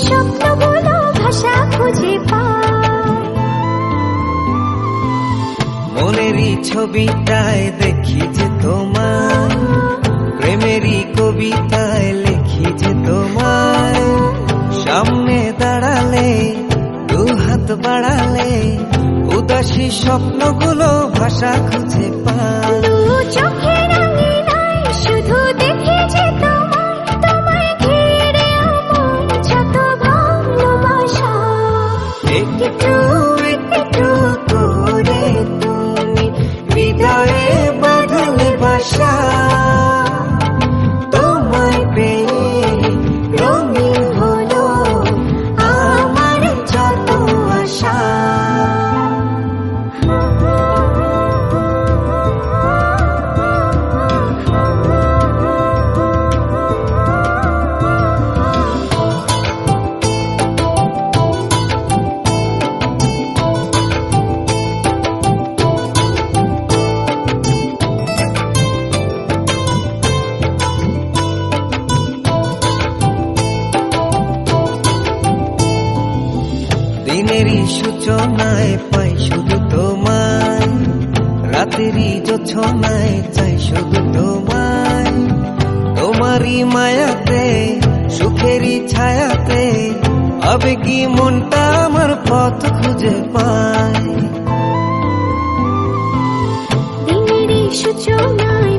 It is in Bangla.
স্বপ্নগুলো ভাষা খুঁজে পায়। মনেরই ছবিটায় দেখি যে তোমায়, প্রেমেরই কবিতায় লিখি যে তোমায়। সামনে দাঁড়ালে দু হাত বাড়ালে উদাসী স্বপ্নগুলো ভাষা খুঁজে পায়। দু চোখের আঙিনায় শুধু দেখি যে তোমায়, তোমায় ঘিরে আমার যত ভালোবাসা। একটু একটু করে তুমি হৃদয়ে বাঁধলে বাসা। তোমায় পেয়ে রঙিন হলো আমার যত আশা। দিনেরই সূচনায় পাই শুধু তোমায়, রাতেরই জোছনায় চাই শুধু তোমায়। তোমারই মায়াতে সুখেরই ছায়াতে আবেগী মনটা আমার পথ খুঁজে পায়। দিনেরই সূচনায়